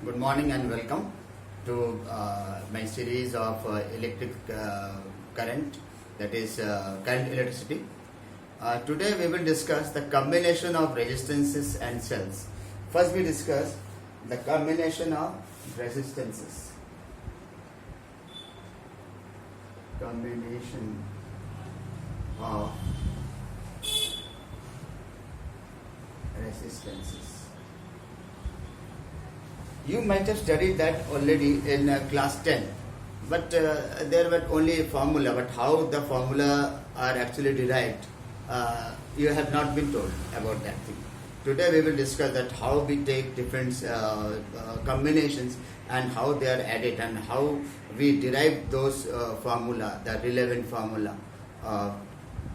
Good morning and welcome to my series of electric current, that is current electricity. Today we will discuss the combination of resistances and cells. First we discuss the combination of resistances. Combination of resistances. You might have studied that already in class 10, but there were only a formula, but how the formula are actually derived, you have not been told about that thing. Today we will discuss that how we take different combinations and how they are added and how we derive those formula, the relevant formula,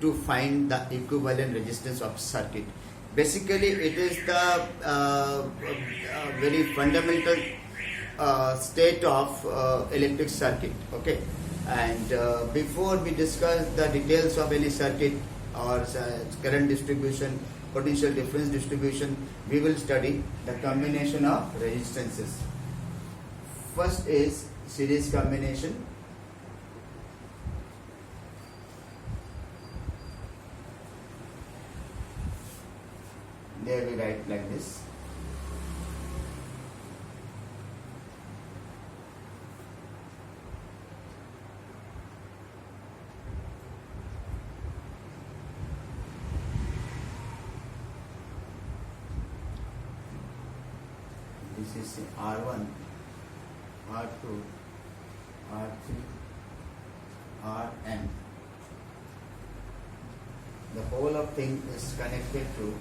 to find the equivalent resistance of circuit. Basically, it is the very fundamental state of electric circuit. Okay, and before we discuss the details of any circuit or current distribution, potential difference distribution, we will study the combination of resistances. First is series combination. There we write like this. This is R1, R2, R3, Rn. The whole of thing is connected to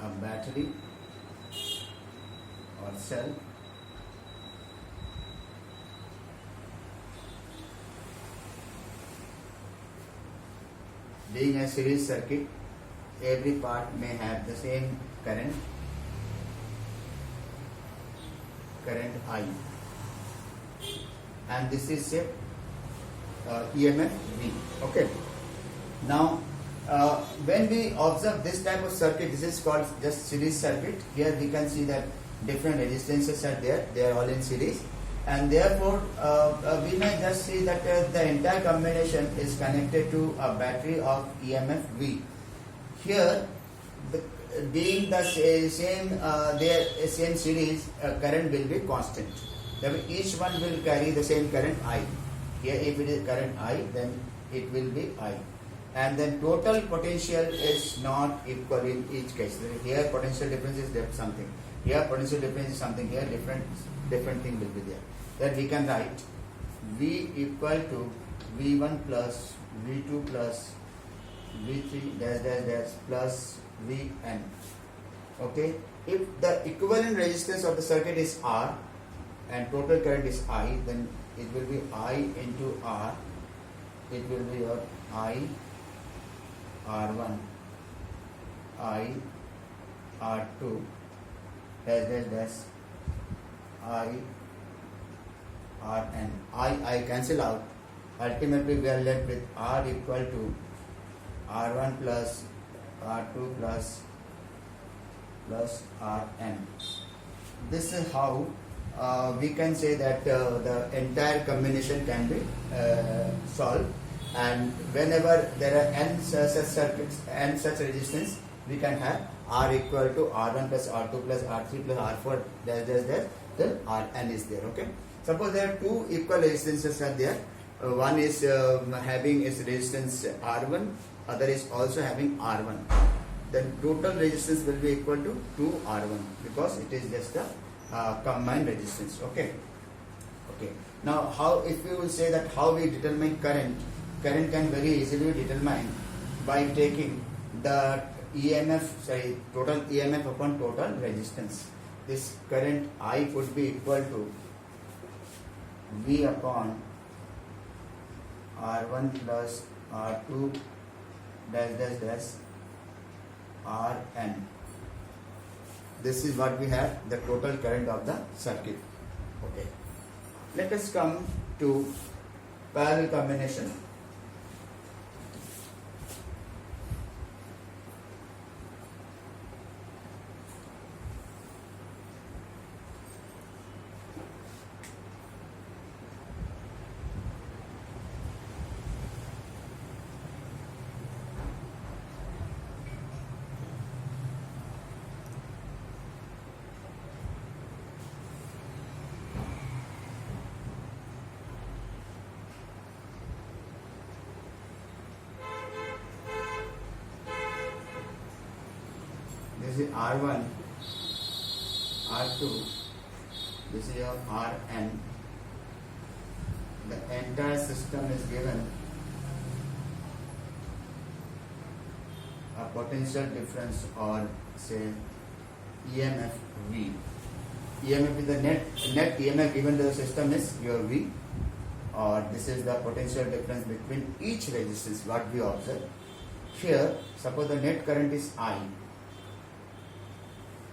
a battery or cell being a series circuit. Every part may have the same current I, and this is a EMF V. Okay, now when we observe this type of circuit, this is called just series circuit. Here we can see that different resistances are there, they are all in series, and therefore we may just see that the entire combination is connected to a battery of EMF V. Here, being the same series, current will be constant. Therefore, each one will carry the same current I. Here, if it is current I, then it will be I. And then total potential is not equal in each case. Here potential difference is something. Here potential difference is something. Here different thing will be there. Then we can write V equal to V1 plus V2 plus V3 dash dash dash plus Vn. Okay. If the equivalent resistance of the circuit is R and total current is I, then it will be I into R. It will be your I R1, I R2 dash dash dash I Rn. I cancel out. Ultimately we are left with R equal to R1 plus R2 plus Rn. This is how we can say that the entire combination can be solved. And whenever there are n such circuits and such resistance, we can have R equal to R1 plus R2 plus R3 plus R4 dash dash dash, then Rn is there. Okay. Suppose there are two equal resistances are there. One is having its resistance R1, other is also having R1. Then total resistance will be equal to 2R1 because it is just a combined resistance. Okay. Okay. Now, how, if you will say that how we determine current can very easily be determined by taking the total EMF upon total resistance. This current I would be equal to V upon R1 plus R2 dash dash dash Rn. This is what we have, the total current of the circuit. Okay. Let us come to parallel combination. this is R1, R2, this is your Rn. The entire system is given a potential difference, or say EMF V. EMF is the net EMF given to the system is your V, or this is the potential difference between each resistance what we observe. Here, suppose the net current is I.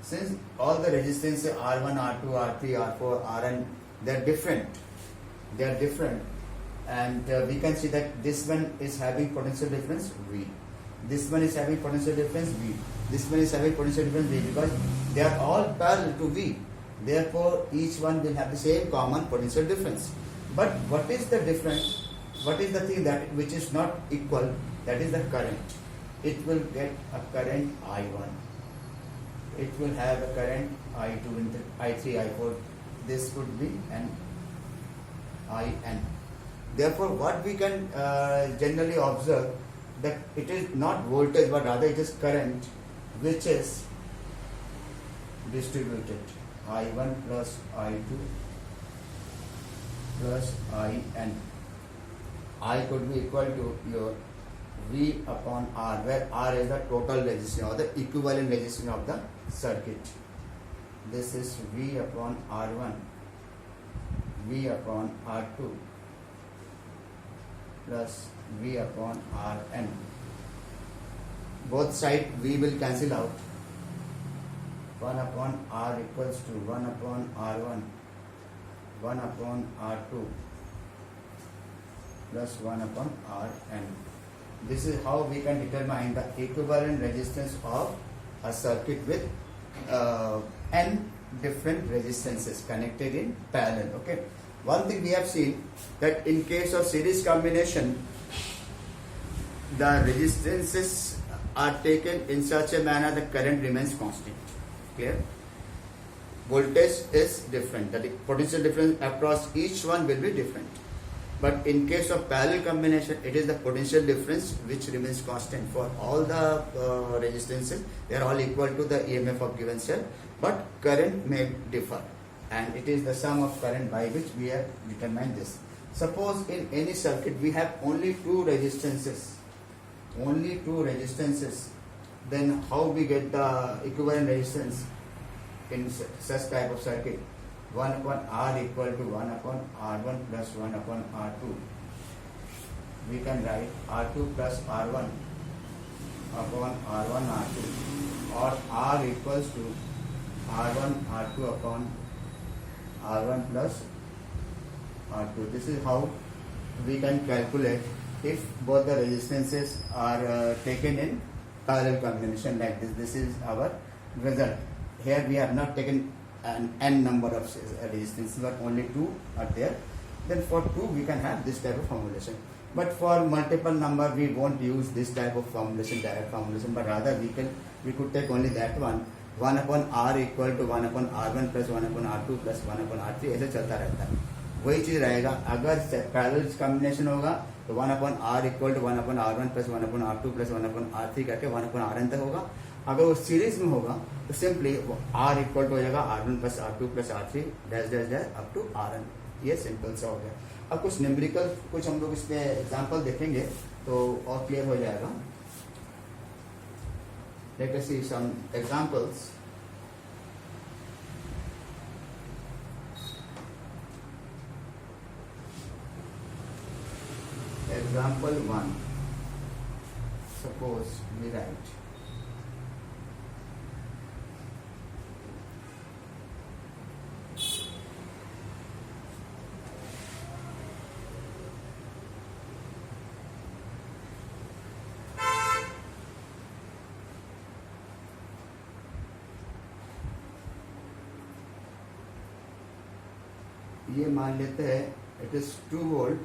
Since all the resistances R1, R2, R3, R4, Rn, they are different. They are different, and we can see that this one is having potential difference V. This one is having potential difference V. This one is having potential difference V, because they are all parallel to V. Therefore, each one will have the same common potential difference. But what is the difference? What is the thing that which is not equal? That is the current. It will get a current I1. It will have a current I2, I3, I4. This would be an IN. Therefore, what we can generally observe, that it is not voltage but rather it is current which is distributed. I1 plus I2 plus IN. I could be equal to your V upon R, where R is the total resistance or the equivalent resistance of the circuit. This is V upon R1, V upon R2 plus V upon Rn. Both sides V will cancel out. 1 upon R equals to 1 upon R1, 1 upon R2 plus 1 upon Rn. This is how we can determine the equivalent resistance of a circuit with n different resistances connected in parallel. Okay. One thing we have seen, that in case of series combination, the resistances are taken in such a manner the current remains constant. Clear? Voltage is different. The potential difference across each one will be different. But in case of parallel combination, it is the potential difference which remains constant for all the resistances. They are all equal to the EMF of given cell, but current may differ, and it is the sum of current by which we have determined this. Suppose in any circuit we have only two resistances, then how we get the equivalent resistance in such type of circuit? 1 upon R equal to 1 upon R1 plus 1 upon R2. We can write R2 plus R1 upon R1 R2, or R equals to R1 R2 upon R1 plus R2. This is how we can calculate if both the resistances are taken in parallel combination like this. This is our result. Here we have not taken an n number of resistances, but only two are there. Then for two we can have this type of formulation. But for multiple number we won't use this type of formulation, direct formulation, but rather we could take only that one. 1 upon R equal to 1 upon R1 plus 1 upon R2 plus 1 upon R3, ऐसे चलता रहता है. वही चीज रहेगा. अगर parallel combination होगा तो 1 upon R equal to 1 upon R1 plus 1 upon R2 plus 1 upon R3 करके 1 upon Rn तक होगा. अगर वो सीरीज में होगा तो सिंपली R इक्वल टू हो जाएगा R1 plus R2 plus R3 dash dash dash up to Rn. ये सिंपल सा हो गया. अब कुछ न्यूमेरिकल कुछ हम लोग इसमें एग्जांपल देखेंगे तो और क्लियर हो जाएगा. Let us see some examples. Example 1. Suppose we write ये मान लेते हैं it is 2 volt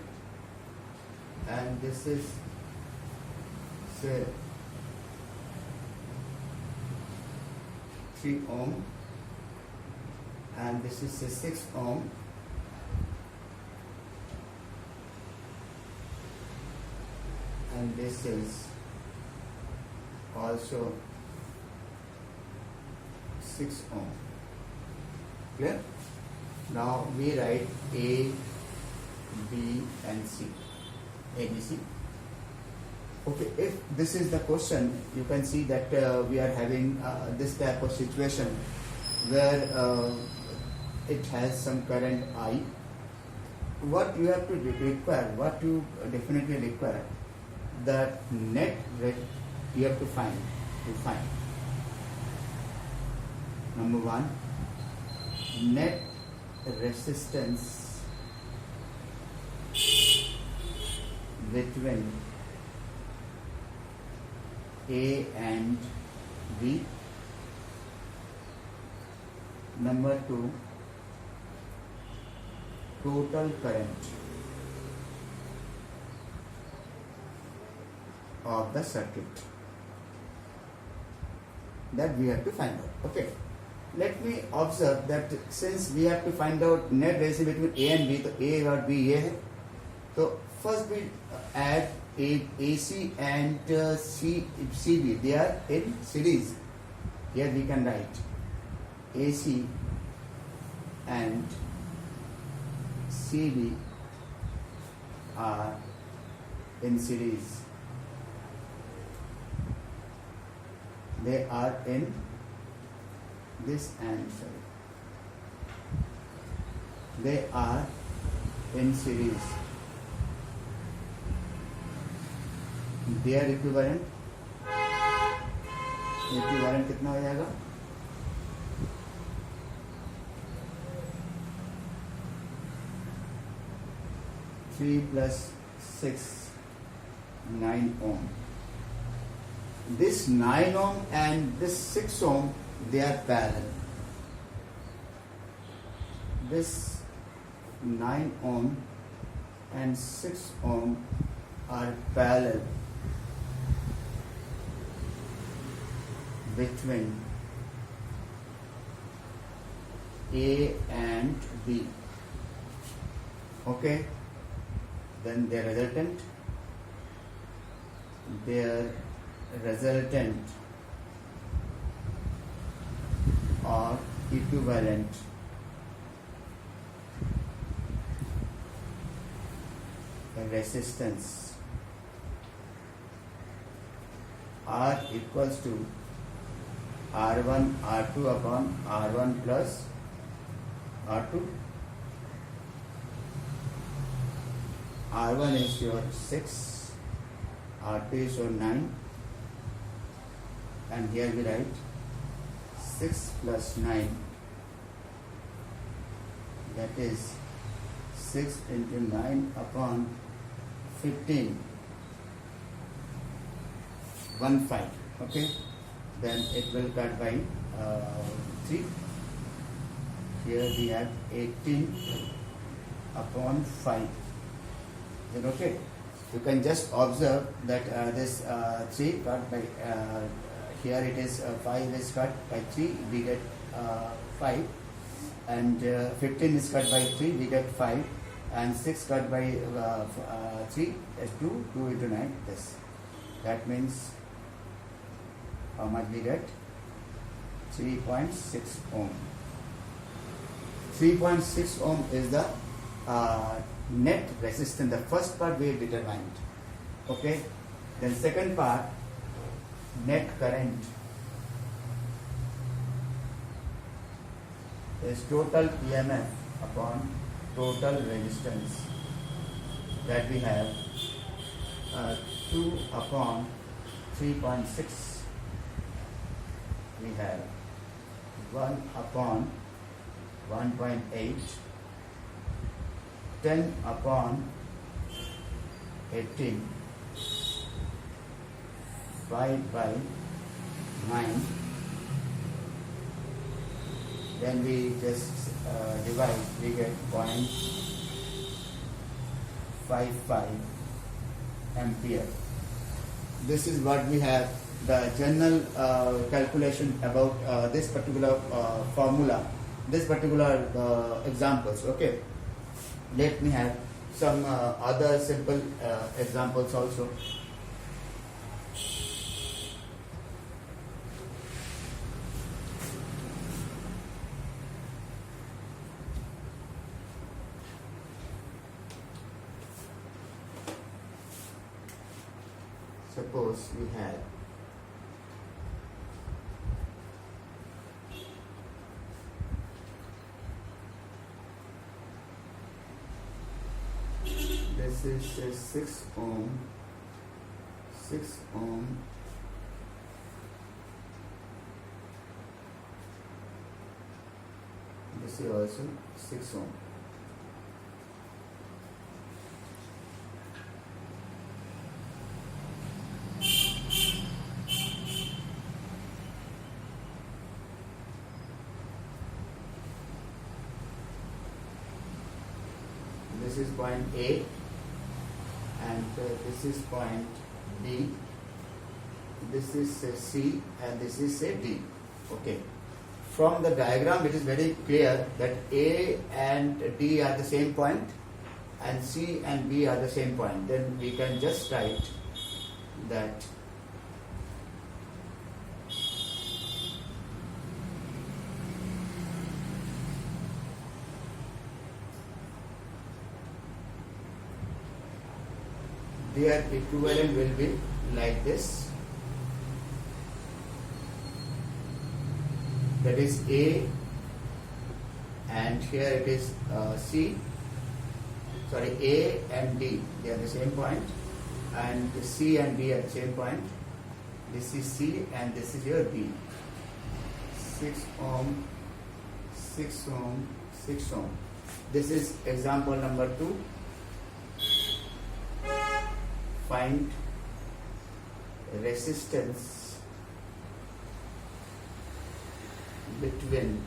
and this is say 3 ohm and this is say 6 ohm and this is also 6 ohm. Clear? Now we write A, B and C. A, B, C. Okay, if this is the question, you can see that we are having this type of situation where it has some current I. What you have to require, what you definitely require, the net rate you have to find. Number one, net resistance between A and B. Number two, total current of the circuit. That we have to find out. Okay. Let me observe that since we have to find out net resistance between A and B, so A और B ये है. So first we add AC and CB. They are in series. Here we can write AC and CB are in series. They are in this and sorry. They are in series. Their equivalent कितना हो जाएगा? Three plus 6, 9 ohm. This 9 ohm and this 6 ohm, they are parallel. This 9 ohm and 6 ohm are parallel between A and B. Okay, then their resultant or equivalent resistance R equals to R1 R2 upon R1 plus R2. R1 is your 6, R2 is your 9, and here we write 6 plus 9, that is 6 into 9 upon 15, 15. Okay, then it will cut by 3. Here we have 18 upon 5. Then okay, you can just observe that this 3 cut by here it is 5 is cut by 3, we get 5, and 15 is cut by 3, we get 5, and 6 cut by 3 is 2 into 9, this. That means how much we get? 3.6 ohm. 3.6 ohm is the net resistance. The first part we determined. Okay. Then second part, net current is total EMF upon total resistance. That we have 2 upon 3.6. We have 1 upon 1.8, 10 upon 18, 5 by 9. Then we just divide, we get 0.55 ampere. This is what we have, the general calculation about this particular formula, this particular examples. Okay, let me have some other simple examples also. suppose we have this is a 6 ohm, 6 ohm, this is also 6 ohm. This is point A and this is point B. This is C and this is D. Okay. From the diagram it is very clear that A and D are the same point and C and B are the same point. Then we can just write that their equivalent will be like this. That is A and here it is C. Sorry, A and D, they are the same point, and C and D are the same point. This is C and this is your B. 6 ohm, 6 ohm, 6 ohm. This is example number 2. Find resistance between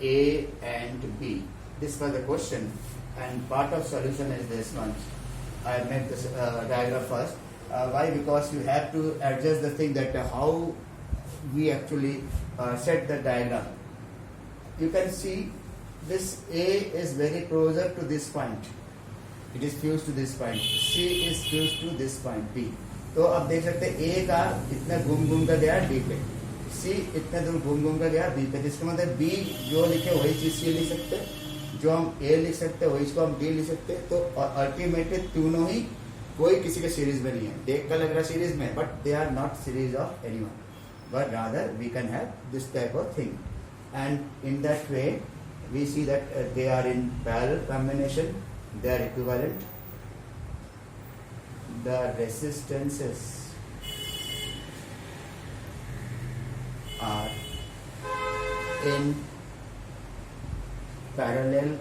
A and B. This was the question, and part of solution is this one. I made this diagram first. Why? Because you have to adjust the thing that how we actually set the diagram. You can see this A is very closer to this point. It is fused to this point. C is fused to this point B. तो अब देख सकते हैं A का इतना घूम कर गया D पे, C इतना दूर घूम कर गया B पे, जिसका मतलब B जो लिखे वही चीज C लिख सकते हैं, जो हम A लिख सकते हैं वही इसको हम D लिख सकते हैं. तो अल्टीमेटली तीनों ही कोई किसी के सीरीज में नहीं है. देख कर लग रहा सीरीज में, but they are not series of anyone, but rather we can have this type of thing. And in that way we see that they are in parallel combination, they are equivalent. The resistances are in parallel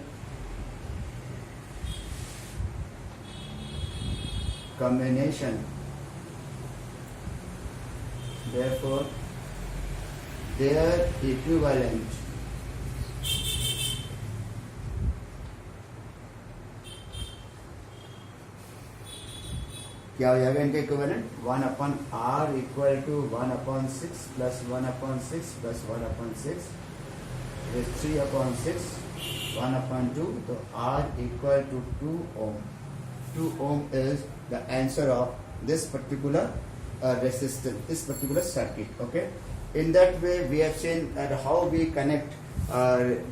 combination, therefore their equivalent क्या हो जाएगा इनके equivalent 1/r equal to 1/6 plus 1/6 plus 1/6 is 3/6 1/2. तो r equal to 2 ohm. 2 ohm is the answer of this particular resistance, this particular circuit. Okay, in that way we have seen that how we connect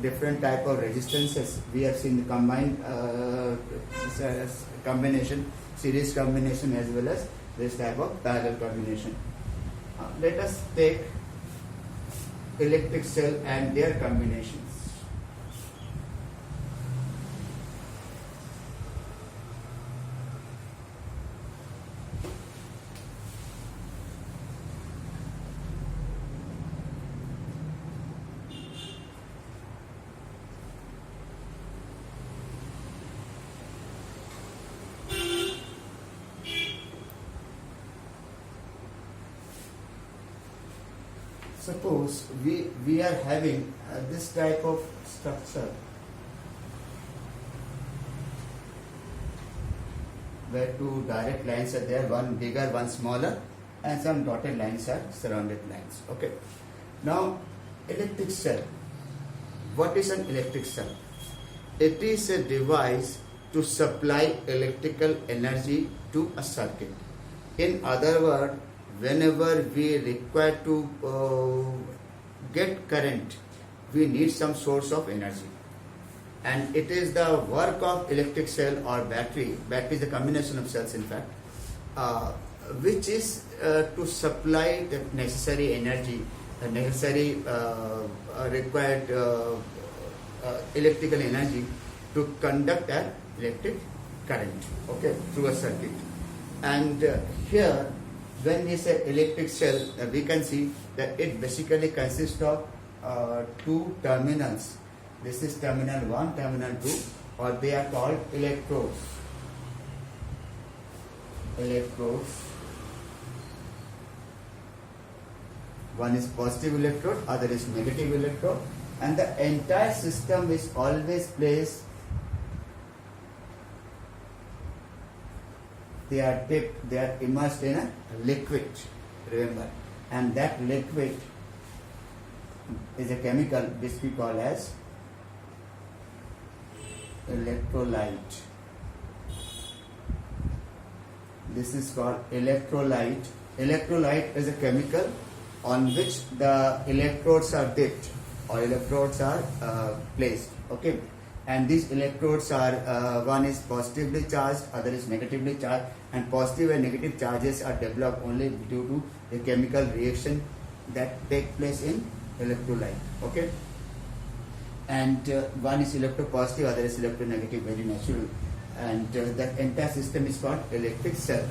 different type of resistances. We have seen the combined combination, series combination, as well as this type of parallel combination. Let us take electric cell and their combinations. Suppose we are having this type of structure where two direct lines are there, one bigger, one smaller, and some dotted lines are surrounded lines. Okay. Now, electric cell. What is an electric cell? It is a device to supply electrical energy to a circuit. In other words, whenever we require to get current, we need some source of energy, and it is the work of electric cell or battery. Battery is a combination of cells, in fact, which is to supply the necessary energy, the necessary required electrical energy to conduct an electric current, okay, through a circuit. And here, when we say electric cell, we can see that it basically consists of two terminals. This is terminal 1, terminal 2, or they are called electrodes. One is positive electrode, other is negative electrode, and the entire system is always placed. They are dipped, they are immersed in a liquid, remember, and that liquid is a chemical which we call as electrolyte. This is called electrolyte. Electrolyte is a chemical on which the electrodes are dipped or electrodes are placed, okay, and these electrodes are one is positively charged, other is negatively charged, and positive and negative charges are developed only due to the chemical reaction that take place in electrolyte, okay, and one is electropositive, other is electronegative, very natural, and the entire system is called electric cell.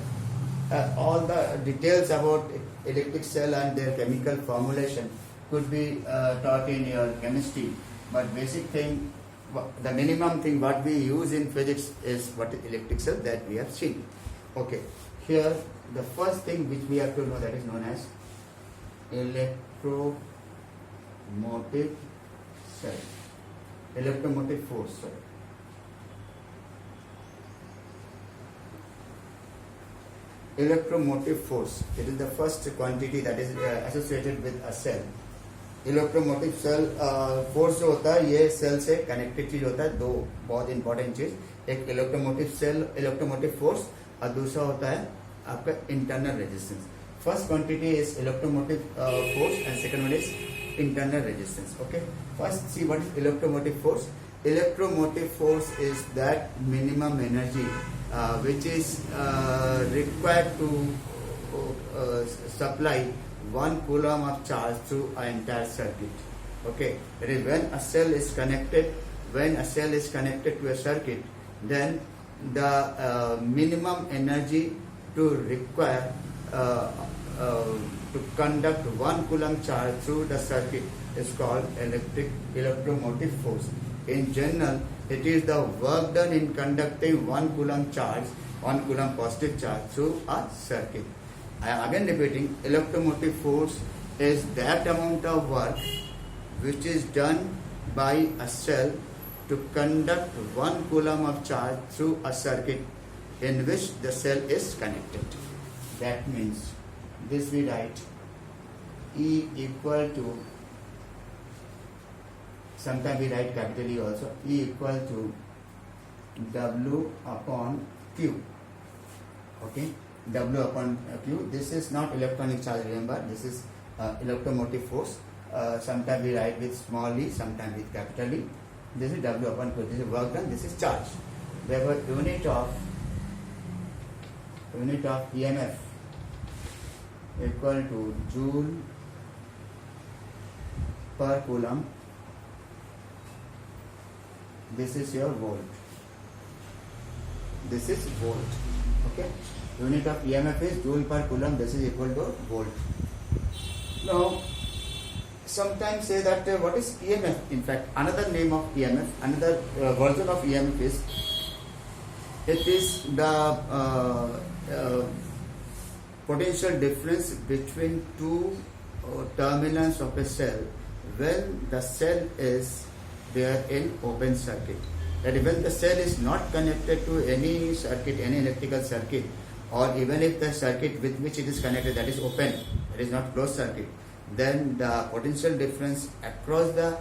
All the details about electric cell and their chemical formulation could be taught in your chemistry, but basic thing, the minimum thing what we use in physics is what is electric cell that we have seen. Okay, here the first thing which we have to know, that is known as electromotive cell, electromotive force. Sorry. Electromotive force, it is the first quantity that is associated with a cell. Electromotive cell force जो होता है ये cell से connected चीज होता है, दो बहुत इंपॉर्टेंट चीज, एक इलेक्ट्रोमोटिव सेल इलेक्ट्रोमोटिव फोर्स और दूसरा होता है आपका internal resistance. First quantity is electromotive force and second one is internal resistance. Okay, first see what is electromotive force. Electromotive force is that minimum energy which is required to supply 1 coulomb of charge through an entire circuit. Okay, that is when a cell is connected to a circuit, then the minimum energy to require to conduct 1 coulomb charge through the circuit is called electromotive force. In general, it is the work done in conducting 1 coulomb charge, 1 coulomb positive charge through a circuit. I am again repeating, electromotive force is that amount of work which is done by a cell to conduct 1 coulomb of charge through a circuit in which the cell is connected. That means this we write E equal to, sometimes we write capital E also, E equal to W upon Q. Okay, W upon Q. This is not electronic charge, remember, this is electromotive force. Sometimes we write with small e, sometimes with capital E. This is W upon Q. This is work done, this is charge. Therefore, unit of EMF equal to joule per coulomb. This is your volt. This is volt. Okay. Unit of EMF is joule per coulomb. This is equal to volt. Now, sometimes say that what is EMF? In fact, another name of EMF, another version of EMF is, it is the potential difference between two terminals of a cell when the cell is there in open circuit. That is, when the cell is not connected to any circuit, any electrical circuit, or even if the circuit with which it is connected, that is open, that is not closed circuit, then the potential difference across the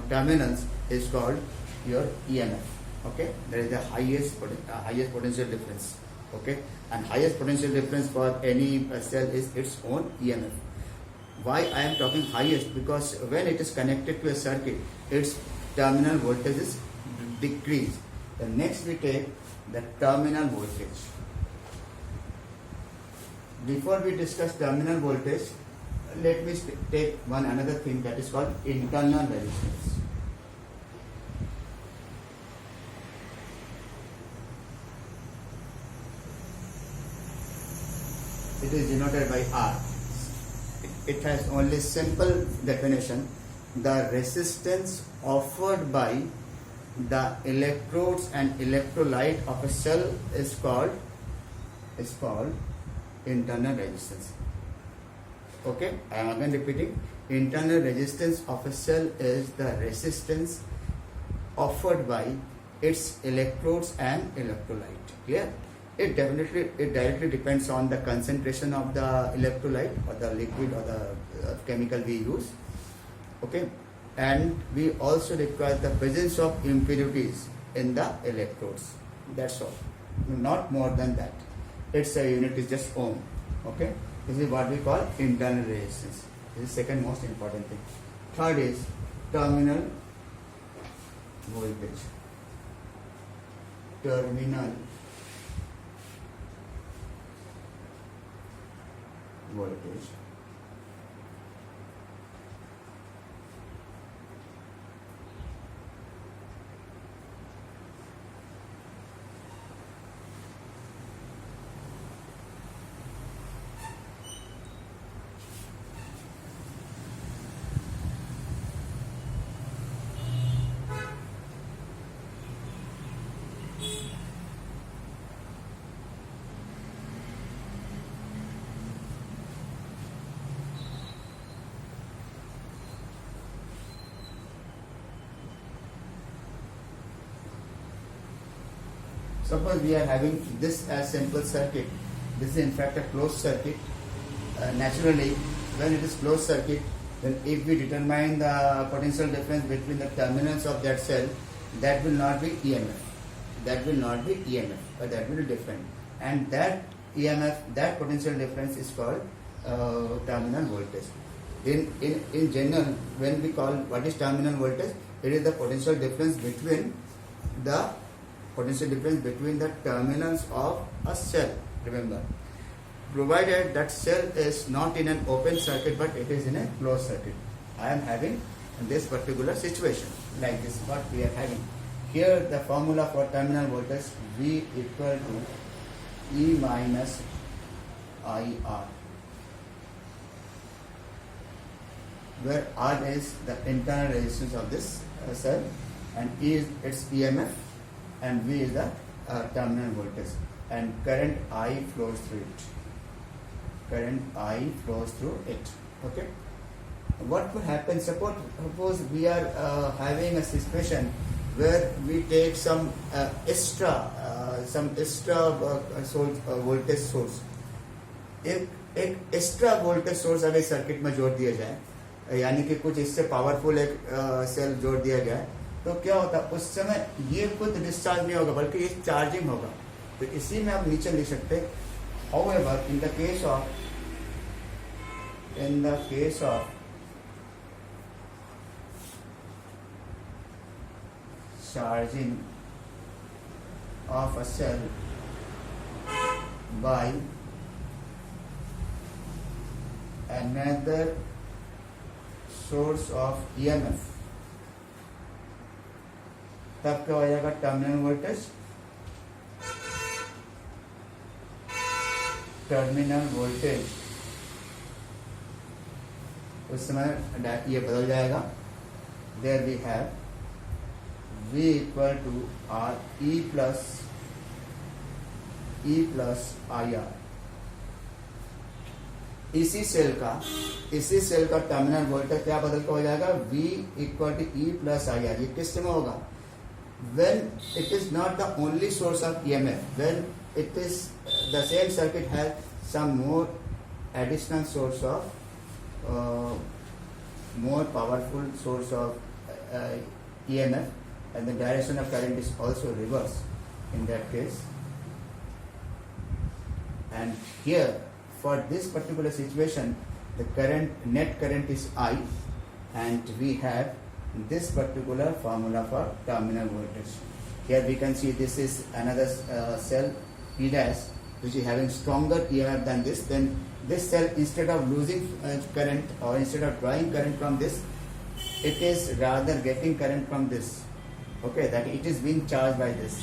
terminals is called your EMF. Okay, that is the highest potential difference. Okay, and highest potential difference for any cell is its own EMF. Why I am talking highest? Because when it is connected to a circuit, its terminal voltage is decreased. The next we take the terminal voltage. before we discuss terminal voltage, let me take one another thing that is called internal resistance. It is denoted by R. It has only simple definition. The resistance offered by the electrodes and electrolyte of a cell is called internal resistance. Okay, I am again repeating. Internal resistance of a cell is the resistance offered by its electrodes and electrolyte. Clear? It directly depends on the concentration of the electrolyte or the liquid or the chemical we use. Okay, and we also require the presence of impurities in the electrodes. That's all, not more than that. Its unit is just ohm. Okay, this is what we call internal resistance. This is second most important thing. Third is terminal voltage. Terminal voltage. Suppose we are having this as simple circuit. This is in fact a closed circuit. Naturally, when it is closed circuit, then if we determine the potential difference between the terminals of that cell, that will not be EMF. That will not be EMF, but that will be different. And that EMF, that potential difference is called terminal voltage. In general, when we call what is terminal voltage, it is the potential difference between the terminals of a cell. Remember, provided that cell is not in an open circuit but it is in a closed circuit. I am having this particular situation like this. What we are having here, the formula for terminal voltage, V equal to E minus IR, where R is the internal resistance of this cell and E is its EMF and V is the terminal voltage, and current I flows through it. Okay, what will happen? Suppose we are having a situation where we take some extra voltage source. एक extra voltage source अगर circuit में जोड़ दिया जाए, यानी कि कुछ इससे पावरफुल एक सेल जोड़ दिया जाए, तो क्या होता है उस समय ये खुद डिस्चार्ज नहीं होगा बल्कि ये चार्जिंग होगा. तो इसी में आप नीचे लिख सकते हैं, however in the case of charging of a cell by another source of EMF, तब क्या हो जाएगा? टर्मिनल वोल्टेज उस समय ये बदल जाएगा. There we have V equal to R E plus IR. इसी सेल का टर्मिनल वोल्टेज क्या बदल के हो जाएगा? V equal to E plus IR. ये किस समय होगा? When it is not the only source of EMF, when it is the same circuit has some more additional source of more powerful source of EMF, and the direction of current is also reverse in that case. And here for this particular situation, the net current is I, and we have this particular formula for terminal voltage. Here we can see this is another cell P dash, which is having stronger EMF than this, then this cell, instead of losing current or instead of drawing current from this, it is rather getting current from this. Okay, that it is being charged by this.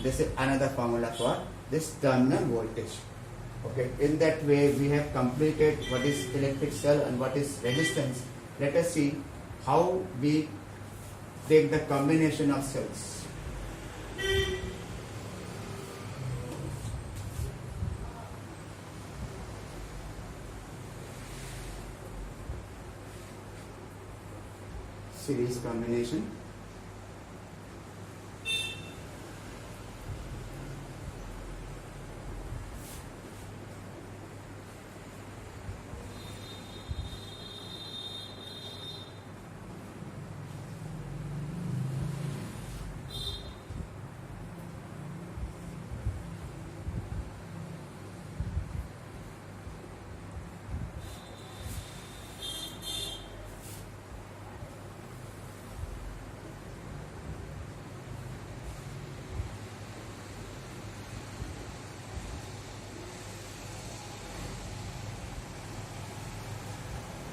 This is another formula for this terminal voltage. Okay, in that way we have completed what is electric cell and what is resistance. Let us see how we take the combination of cells. Series combination.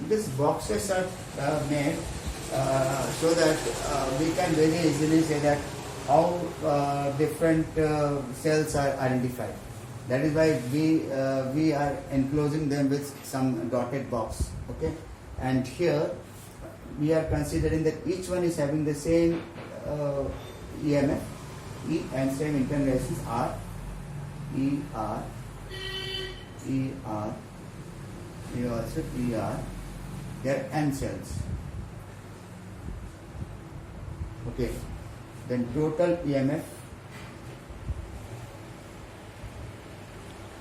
These boxes are made so that we can very easily say that how different cells are identified. That is why we are enclosing them with some dotted box. Okay, and here we are considering that each one is having the same EMF, E, and same internal resistance R, E, R, E, R, here also E, R. There are n cells. Okay, then total EMF,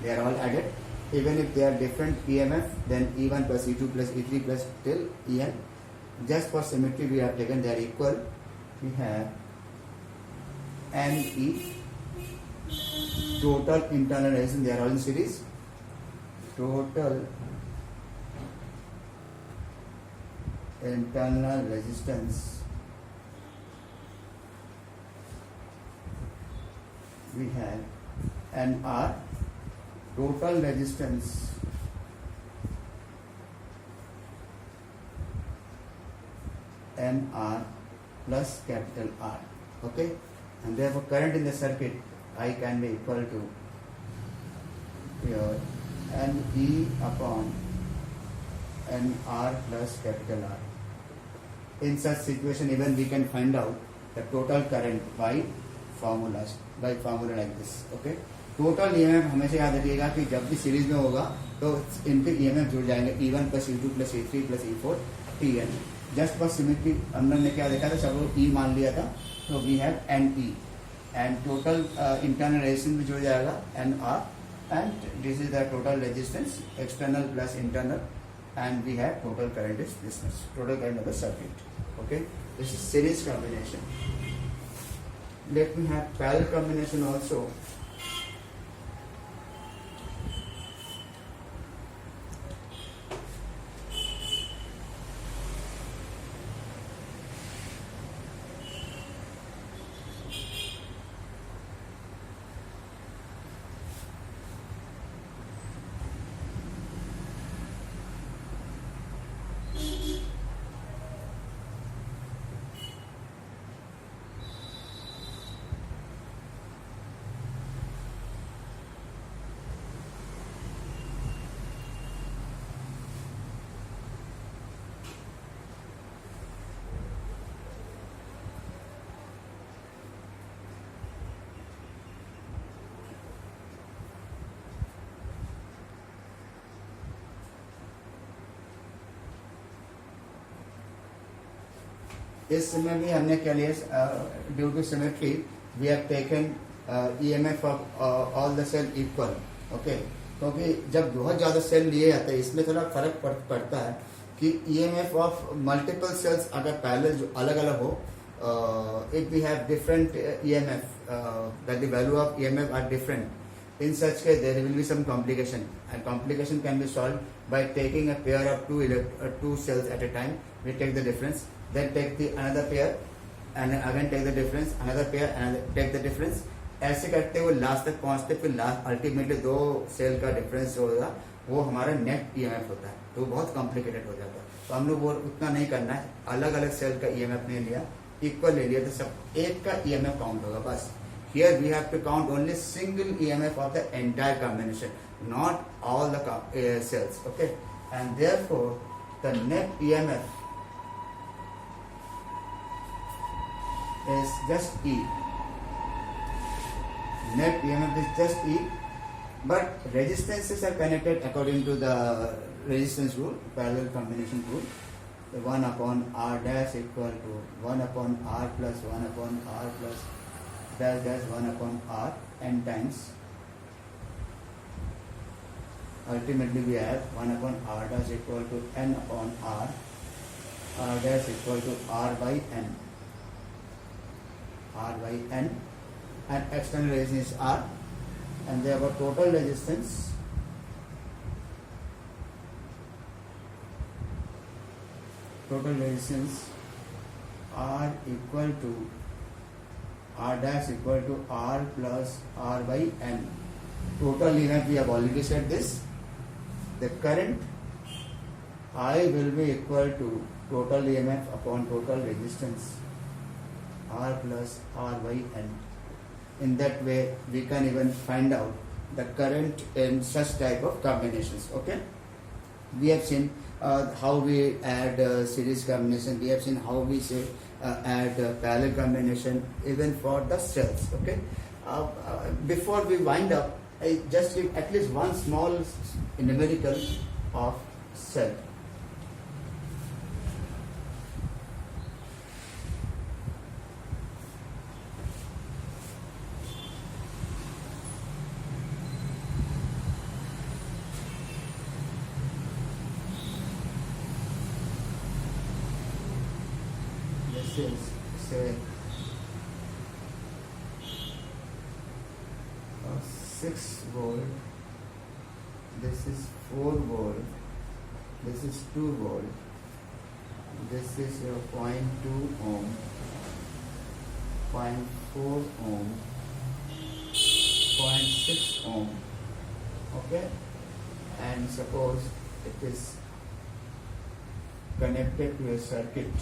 they are all added. Even if they are different EMF, then E1 plus E2 plus E3 plus till En. Just for symmetry we have taken they are equal. We have NE, total internal resistance, they are all in series. Total internal resistance, we have NR, total resistance NR plus capital R. Okay, and therefore current in the circuit I can be equal to here NE upon NR plus capital R. In such situation, even we can find out the total current by formula like this. Okay, total EMF हमेशा याद रखिएगा कि जब भी series में होगा तो इनके EMF जुड़ जाएंगे E1 plus E2 plus E3 plus E4 Tn. Just for symmetry हमने ने क्या देखा था, सब लोग E मान लिया था, तो we have NE and total internal resistance भी जुड़ जाएगा NR, and this is the total resistance external plus internal, and we have total current is this much, total current of the circuit. Okay, this is series combination. Let me have parallel combination also. इसमें भी हमने क्या लिया, due to symmetry we have taken EMF of all the cell equal. Okay, क्योंकि जब बहुत ज़्यादा cell लिए जाते हैं इसमें थोड़ा फर्क पड़ता है कि ईएमएफ ऑफ मल्टीपल सेल्स अगर पैरेलल जो अलग अलग हो, if we have different EMF that the value of EMF are different. In such case, there will be some complication, and complication can be solved by taking a pair of two cells at a time. We take the difference, then take the another pair, and again take the difference, another pair, and take the difference, ऐसे करते हुए last तक पहुंचते, फिर last ultimately 2 cell का difference होगा, वो हमारा नेट ईएमएफ होता है, तो बहुत कॉम्प्लिकेटेड हो जाता है। तो हम लोग वो उतना नहीं करना है, अलग अलग सेल का ईएमएफ नहीं लिया, इक्वल ले लिया, तो सब एक का ईएमएफ काउंट होगा बस। Here we have to count only single EMF of the entire combination, not all the cells, okay. And therefore the net EMF is just E. Net EMF is just E, but resistances are connected according to the resistance rule, parallel combination rule. The 1 upon R dash equal to 1 upon R plus 1 upon R plus dash dash 1 upon R n times. Ultimately we have 1 upon R dash equal to n upon R, R dash equal to R by n. R by n, and external resistance is R, and therefore total resistance R equal to R dash equal to R plus R by n. Total EMF, we have already said this. The current I will be equal to total EMF upon total resistance R plus R by n. In that way, we can even find out the current in such type of combinations. Okay, we have seen how we add series combination. We have seen how we say add parallel combination, even for the cells. Okay, before we wind up, I just give at least one small numerical of cell. Is say 6 volt, this is 4 volt, this is 2 volt, this is 0.2 ohm, 0.4 ohm, 0.6 ohm, okay, and suppose it is connected to a circuit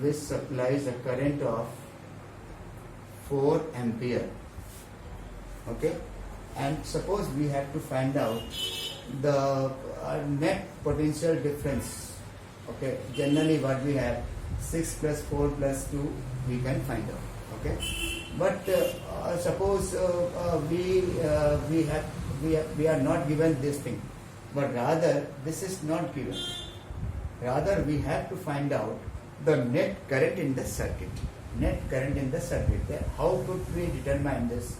which supplies a current of 4 ampere, okay, and suppose we have to find out the net potential difference, okay. Generally what we have 6 plus 4 plus 2 we can find out, okay, but suppose we are not given this thing, but rather this is not given, rather we have to find out the net current in the circuit. Net current in the circuit. How could we determine this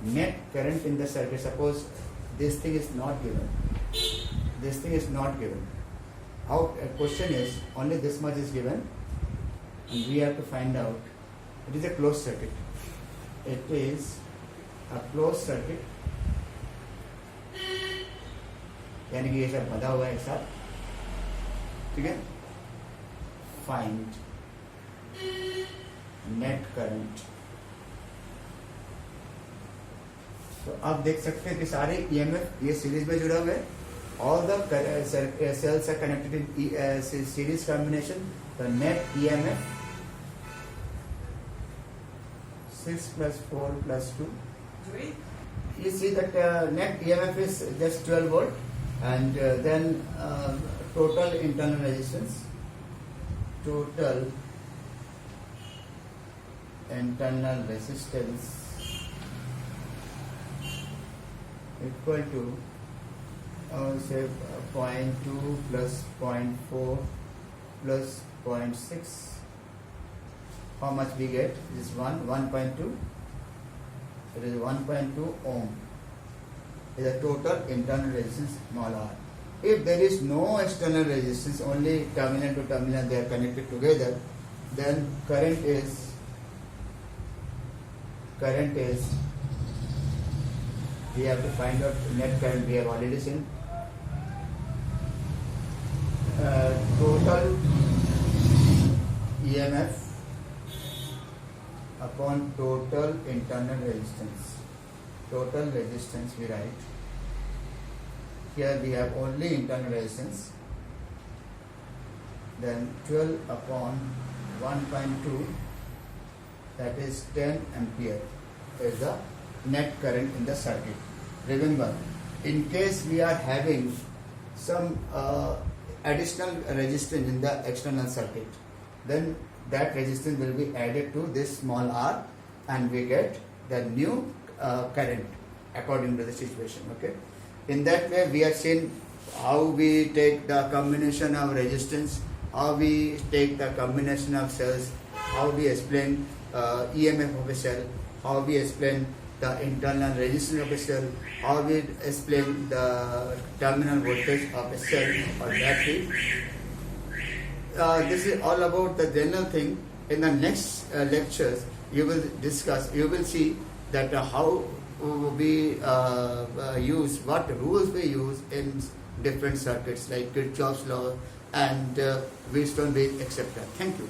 net current in the circuit? Suppose this thing is not given. This thing is not given. How? Question is only this much is given, and we have to find out. It is a closed circuit. It is a closed circuit. यानी कि ये सब बंधा हुआ है एक साथ, ठीक है। Find net current. तो आप देख सकते हैं कि सारे EMF ये सीरीज में जुड़ा हुआ है. All the cells are connected in series combination. The net EMF 6 plus 4 plus 2. You see that net EMF is just 12 volt, and then total internal resistance. Total internal resistance equal to say 0.2 plus 0.4 plus 0.6. How much we get? This 1.2. It is 1.2 ohm. Is the total internal resistance small r. If there is no external resistance, only terminal to terminal they are connected together, then current is we have to find out net current. We have already seen total EMF upon total internal resistance. Total resistance we write. Here we have only internal resistance. Then 12 upon 1.2, that is 10 ampere is the net current in the circuit. Remember, in case we are having some additional resistance in the external circuit, then that resistance will be added to this small r and we get the new current according to the situation. Okay, in that way we have seen how we take the combination of resistance, how we take the combination of cells, how we explain EMF of a cell, how we explain the internal resistance of a cell, how we explain the terminal voltage of a cell or battery. This is all about the general thing. In the next lectures, you will discuss, you will see that how we use, what rules we use in different circuits like Kirchhoff's law and Wheatstone-Bridge, etc. Thank you.